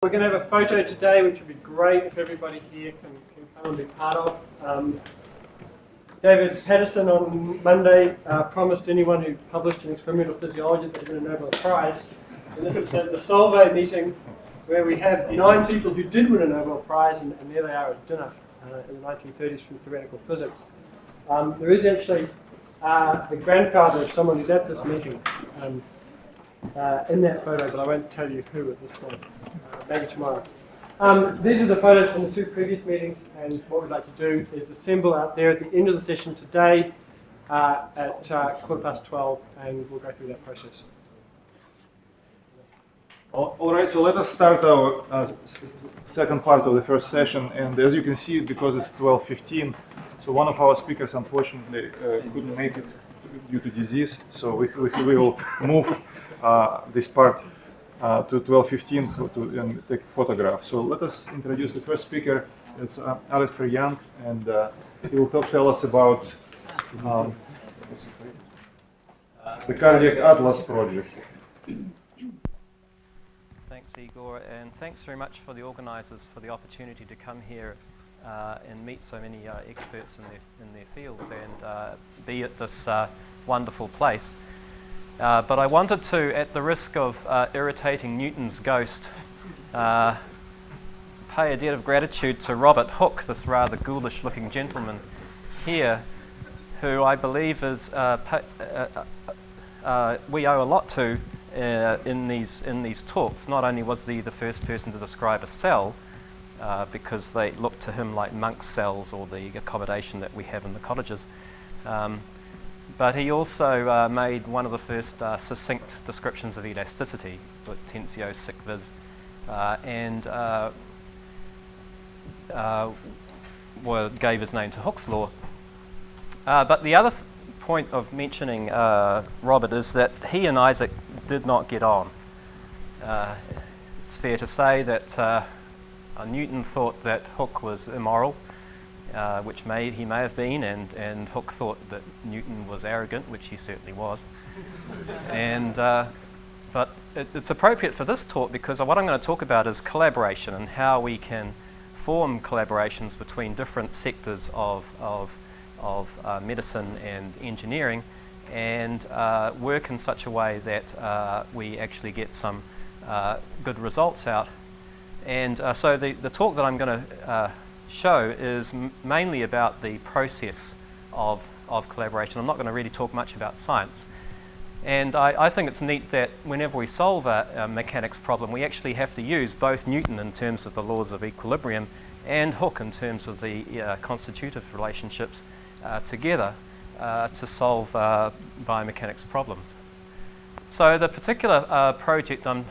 We're going to have a photo today, which would be great if everybody here can come and be part of. David Patterson on Monday promised anyone who published in experimental physiology that they'd win a Nobel Prize. And this is at the Solvay meeting, where we have 9 people who did win a Nobel Prize, and there they are at dinner in the 1930s from theoretical physics. There is actually the grandfather of someone who's at this meeting in that photo, but I won't tell you who at this point. Maybe tomorrow. These are the photos from the 2 previous meetings, and what we'd like to do is assemble out there at the end of the session today at 12:15, and we'll go through that process. All right, so let us start our second part of the first session, and as you can see, because it's 12:15, so one of our speakers unfortunately couldn't make it due to disease, so we will move this part to 12:15 and take a photograph. So let us introduce the first speaker. It's Alistair Young, and he will tell us about the Cardiac Atlas project. Thanks, Igor, and thanks very much for the organisers for the opportunity to come here and meet so many experts in their fields and be at this wonderful place. But I wanted to, at the risk of irritating Newton's ghost, pay a debt of gratitude to Robert Hooke, this rather ghoulish-looking gentleman here, who I believe is we owe a lot to in these talks. Not only was he the first person to describe a cell, because they look to him like monk cells or the accommodation that we have in the cottages. But he also made one of the first succinct descriptions of elasticity, with tensio sic vis, and gave his name to Hooke's law. But the other point of mentioning Robert is that he and Isaac did not get on. It's fair to say that Newton thought that Hooke was immoral, which he may have been, and Hooke thought that Newton was arrogant, which he certainly was. And but it's appropriate for this talk because what I'm going to talk about is collaboration and how we can form collaborations between different sectors of medicine and engineering, and work in such a way that we actually get some good results out. And so the talk that I'm going to show is mainly about the process of collaboration. I'm not going to really talk much about science. And I think it's neat that whenever we solve a mechanics problem, we actually have to use both Newton in terms of the laws of equilibrium and Hooke in terms of the constitutive relationships together to solve biomechanics problems. So the particular project I'm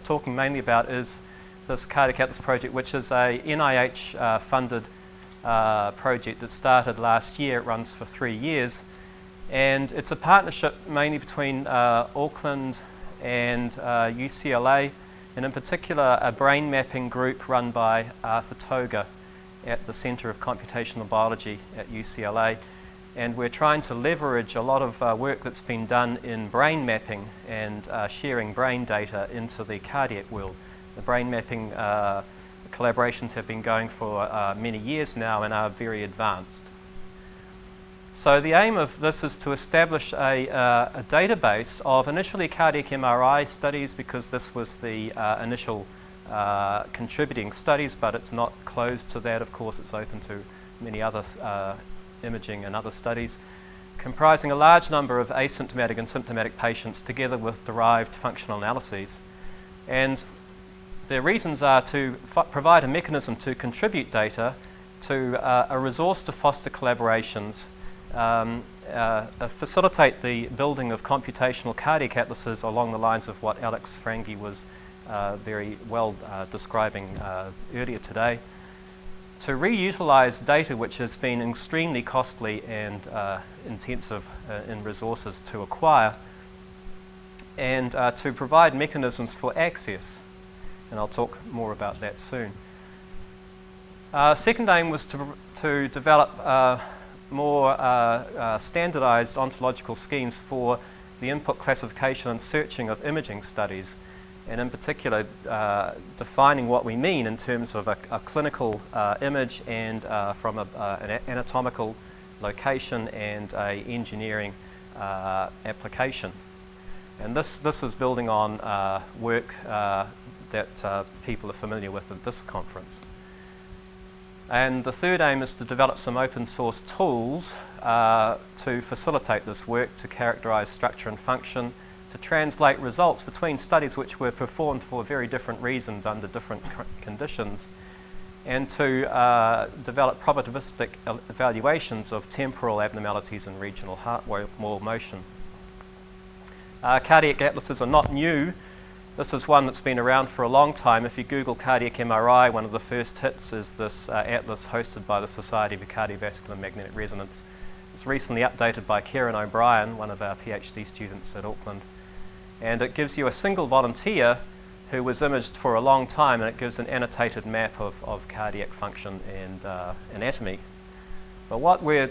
talking mainly about is this Cardiac Atlas project, which is a NIH funded project that started last year. It runs for 3 years, and it's a partnership mainly between Auckland and UCLA, and in particular a brain mapping group run by Arthur Toga at the Centre of Computational Biology at UCLA. And we're trying to leverage a lot of work that's been done in brain mapping and sharing brain data into the cardiac world. The brain mapping collaborations have been going for many years now and are very advanced. So the aim of this is to establish a database of initially cardiac MRI studies, because this was the initial contributing studies, but it's not closed to that. Of course, it's open to many other imaging and other studies, comprising a large number of asymptomatic and symptomatic patients together with derived functional analyses. And the reasons are to provide a mechanism to contribute data, to a resource to foster collaborations, facilitate the building of computational cardiac atlases along the lines of what Alex Frangi was very well describing earlier today, to reutilize data which has been extremely costly and intensive in resources to acquire, and to provide mechanisms for access. And I'll talk more about that soon. Second aim was to develop more standardized ontological schemes for the input classification and searching of imaging studies. and in particular defining what we mean in terms of a clinical image and from an anatomical location and a engineering application. And this is building on work that people are familiar with at this conference. And the third aim is to develop some open source tools to facilitate this work, to characterize structure and function, to translate results between studies which were performed for very different reasons under different conditions, and to develop probabilistic evaluations of temporal abnormalities in regional heart wall motion. Cardiac atlases are not new. This is one that's been around for a long time. If you Google cardiac MRI, one of the first hits is this atlas hosted by the Society for Cardiovascular Magnetic Resonance. It's recently updated by Kieran O'Brien, one of our PhD students at Auckland. And it gives you a single volunteer who was imaged for a long time, and it gives an annotated map of cardiac function and anatomy. But what we're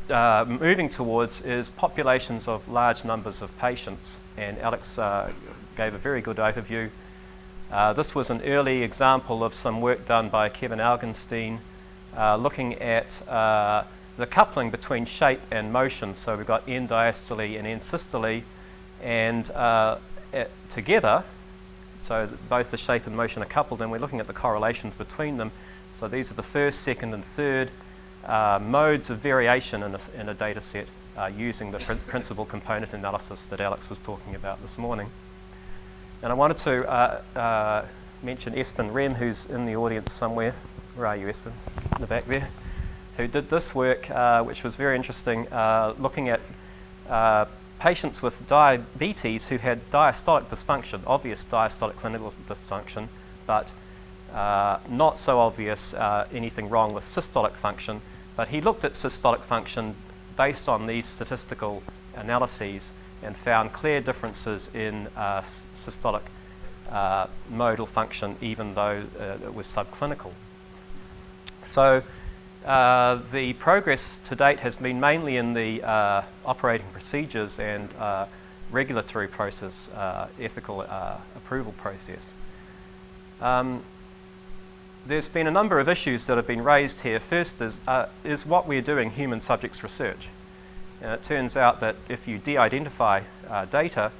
moving towards is populations of large numbers of patients, and Alex gave a very good overview. This was an early example of some work done by Kevin Augenstein looking at the coupling between shape and motion. So we've got end diastole and end systole, and together, so both the shape and motion are coupled, and we're looking at the correlations between them. So these are the first, second, and third modes of variation in a data set using the principal component analysis that Alex was talking about this morning. And I wanted to mention Espen Rem, who's in the audience somewhere. Where are you, Espen? In the back there. Who did this work, which was very interesting, looking at patients with diabetes who had diastolic dysfunction, obvious diastolic clinical dysfunction, but not so obvious anything wrong with systolic function. But he looked at systolic function based on these statistical analyses and found clear differences in systolic modal function, even though it was subclinical. So the progress to date has been mainly in the operating procedures and regulatory process, ethical approval process. There's been a number of issues that have been raised here. First is what we're doing human subjects research. And it turns out that if you de-identify data,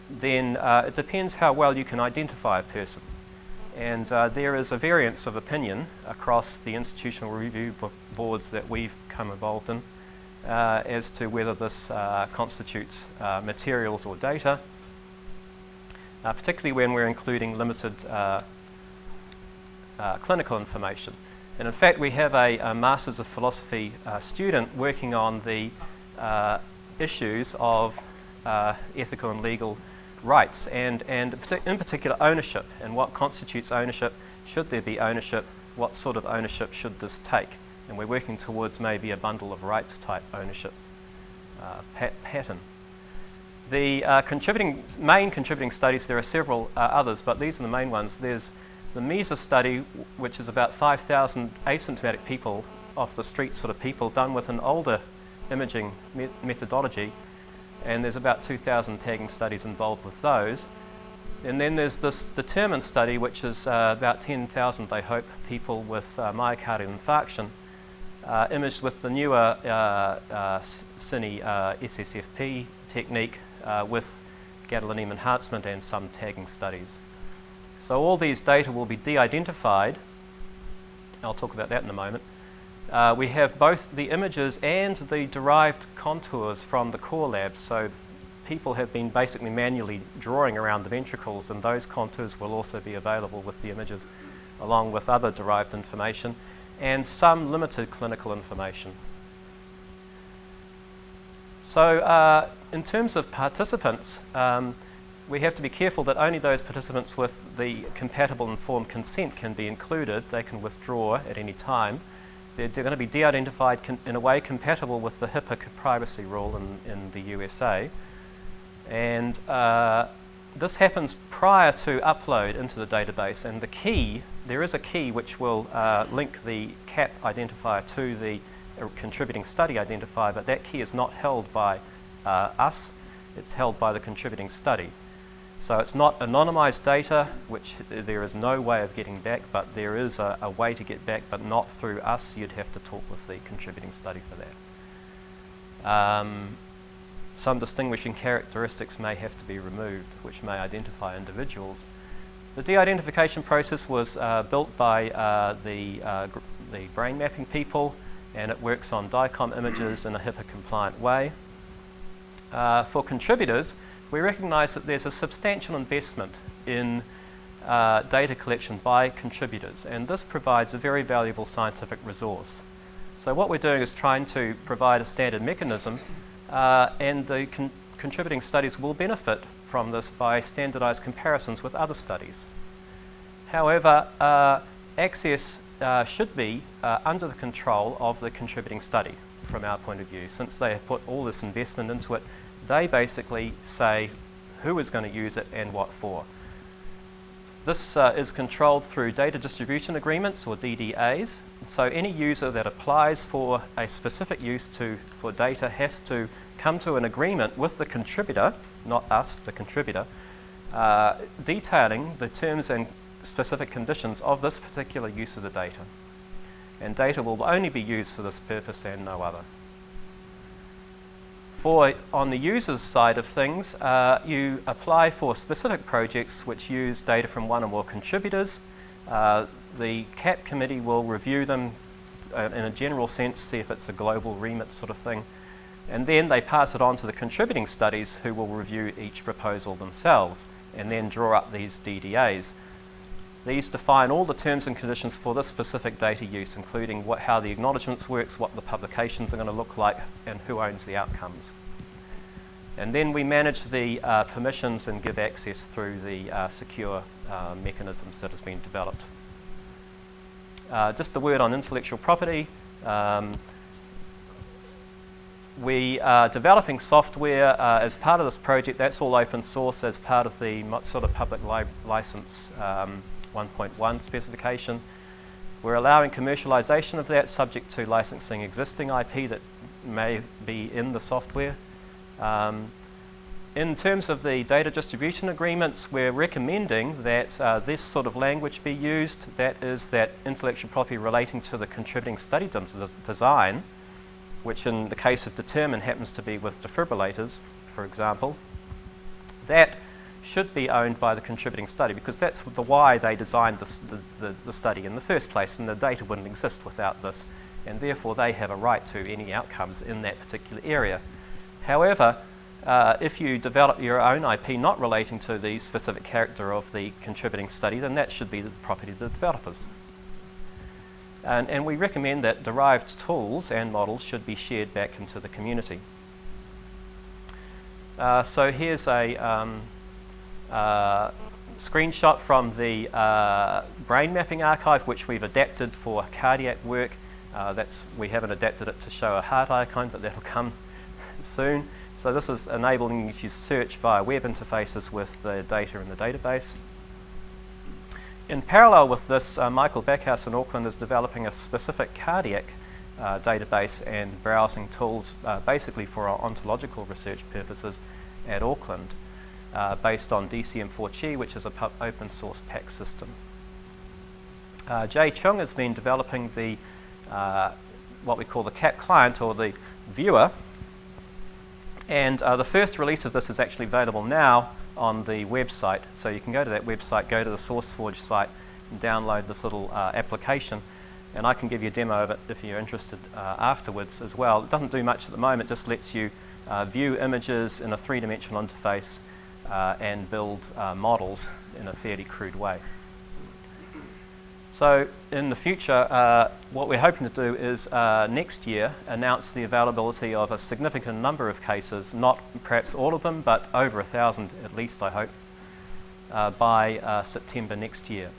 then it depends how well you can identify a person. And there is a variance of opinion across the institutional review boards that we've come involved in as to whether this constitutes materials or data, particularly when we're including limited clinical information. And in fact, we have a Masters of Philosophy student working on the issues of ethical and legal rights and in particular ownership, and what constitutes ownership. Should there be ownership? What sort of ownership should this take? And we're working towards maybe a bundle of rights type ownership pattern. The main contributing studies, there are several others, but these are the main ones. There's the MESA study, which is about 5,000 asymptomatic people, off the street sort of people, done with an older imaging methodology, and there's about 2,000 tagging studies involved with those. And then there's this determined study, which is about 10,000, I hope, people with myocardial infarction, imaged with the newer cine SSFP technique with gadolinium enhancement and some tagging studies. So all these data will be de-identified. I'll talk about that in a moment. We have both the images and the derived contours from the core lab. So people have been basically manually drawing around the ventricles, and those contours will also be available with the images, along with other derived information and some limited clinical information. So in terms of participants, we have to be careful that only those participants with the compatible informed consent can be included. They can withdraw at any time. They're going to be de-identified in a way compatible with the HIPAA privacy rule in the USA. And this happens prior to upload into the database. And the key, there is a key which will link the CAP identifier to the contributing study identifier, but that key is not held by us. It's held by the contributing study. So it's not anonymized data, which there is no way of getting back, but there is a way to get back, but not through us. You'd have to talk with the contributing study for that. Some distinguishing characteristics may have to be removed, which may identify individuals. The de-identification process was built by the brain mapping people, and it works on DICOM images in a HIPAA-compliant way. For contributors, we recognise that there's a substantial investment in data collection by contributors, and this provides a very valuable scientific resource. So what we're doing is trying to provide a standard mechanism, and the contributing studies will benefit from this by standardised comparisons with other studies. However, access should be under the control of the contributing study from our point of view. Since they have put all this investment into it, they basically say who is going to use it and what for. This is controlled through data distribution agreements, or DDAs. So any user that applies for a specific use for data has to come to an agreement with the contributor, not us, the contributor, detailing the terms and specific conditions of this particular use of the data. And data will only be used for this purpose and no other. On the user's side of things, you apply for specific projects which use data from one or more contributors. The CAP committee will review them in a general sense, see if it's a global remit sort of thing. And then they pass it on to the contributing studies, who will review each proposal themselves and then draw up these DDAs. These define all the terms and conditions for this specific data use, including how the acknowledgements works, what the publications are going to look like, and who owns the outcomes. And then we manage the permissions and give access through the secure mechanisms that has been developed. Just a word on intellectual property. We are developing software as part of this project. That's all open source as part of the sort of public license 1.1 specification. We're allowing commercialization of that, subject to licensing existing IP that may be in the software. In terms of the data distribution agreements, we're recommending that this sort of language be used. That is, that intellectual property relating to the contributing study design, which in the case of determine happens to be with defibrillators, for example, that should be owned by the contributing study, because that's the why they designed the study in the first place, and the data wouldn't exist without this, and therefore they have a right to any outcomes in that particular area. However, if you develop your own IP not relating to the specific character of the contributing study, then that should be the property of the developers. And we recommend that derived tools and models should be shared back into the community. So here's a screenshot from the brain mapping archive, which we've adapted for cardiac work. We haven't adapted it to show a heart icon, but that'll come soon. So this is enabling you to search via web interfaces with the data in the database. In parallel with this, Michael Backhouse in Auckland is developing a specific cardiac database and browsing tools, basically for our ontological research purposes at Auckland, based on DCM4Chi, which is an open source PACS system. Jay Chung has been developing the what we call the CAP client, or the viewer, and the first release of this is actually available now on the website. So you can go to that website, go to the SourceForge site, and download this little application. And I can give you a demo of it if you're interested afterwards as well. It doesn't do much at the moment, just lets you view images in a three-dimensional interface and build models in a fairly crude way. So in the future, what we're hoping to do is next year announce the availability of a significant number of cases, not perhaps all of them, but over 1,000 at least, I hope, by September next year.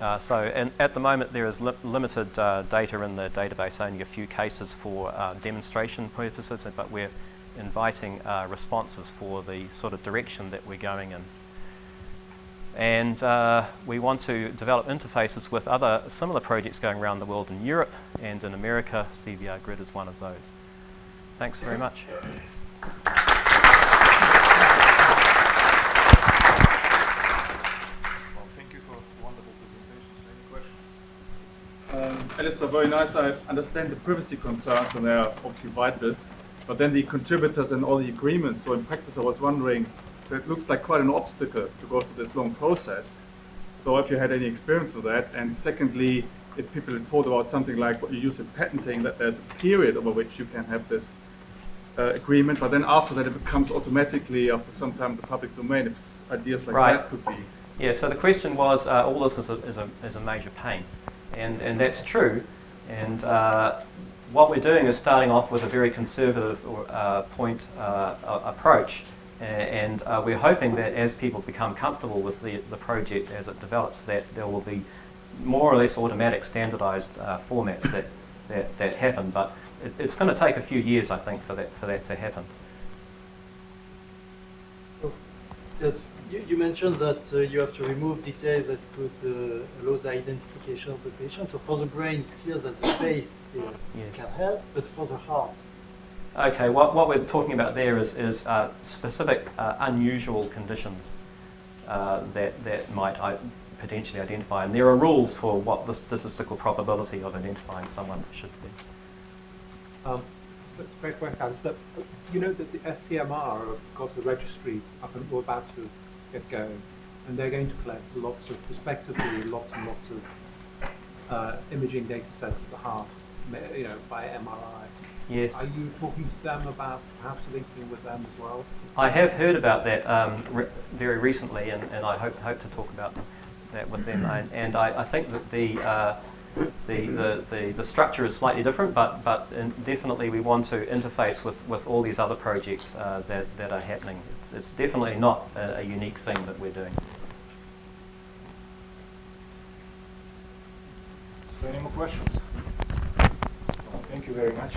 And at the moment there is limited data in the database, only a few cases for demonstration purposes, but we're inviting responses for the sort of direction that we're going in. And we want to develop interfaces with other similar projects going around the world in Europe and in America. CVR Grid is one of those. Thanks very much. Alistair, very nice. I understand the privacy concerns, and they are obviously vital. But then the contributors and all the agreements. So in practice, I was wondering, that looks like quite an obstacle to go through this long process. So if you had any experience with that, and secondly, if people had thought about something like what you use in patenting, that there's a period over which you can have this agreement, but then after that it becomes automatically, after some time, the public domain. If ideas like that could be. Yeah, so the question was, all this is a major pain, and that's true. And what we're doing is starting off with a very conservative point approach, and we're hoping that as people become comfortable with the project as it develops, that there will be more or less automatic standardized formats that happen. But it's going to take a few years, I think, for that to happen. Yes, you mentioned that you have to remove details that could allow the identification of the patient. So for the brain, it's clear that the face can help, but for the heart. Okay, what we're talking about there is specific unusual conditions that might potentially identify, and there are rules for what the statistical probability of identifying someone should be. So it's a great point, Alistair. You know that the SCMR have got a registry up and we're about to get going, and they're going to collect prospectively lots and lots of imaging data sets of the heart, by MRI. Yes. Are you talking to them about perhaps linking with them as well? I have heard about that very recently, and I hope to talk about that with them. And I think that the structure is slightly different, but definitely we want to interface with all these other projects that are happening. It's definitely not a unique thing that we're doing. Any more questions? Thank you very much.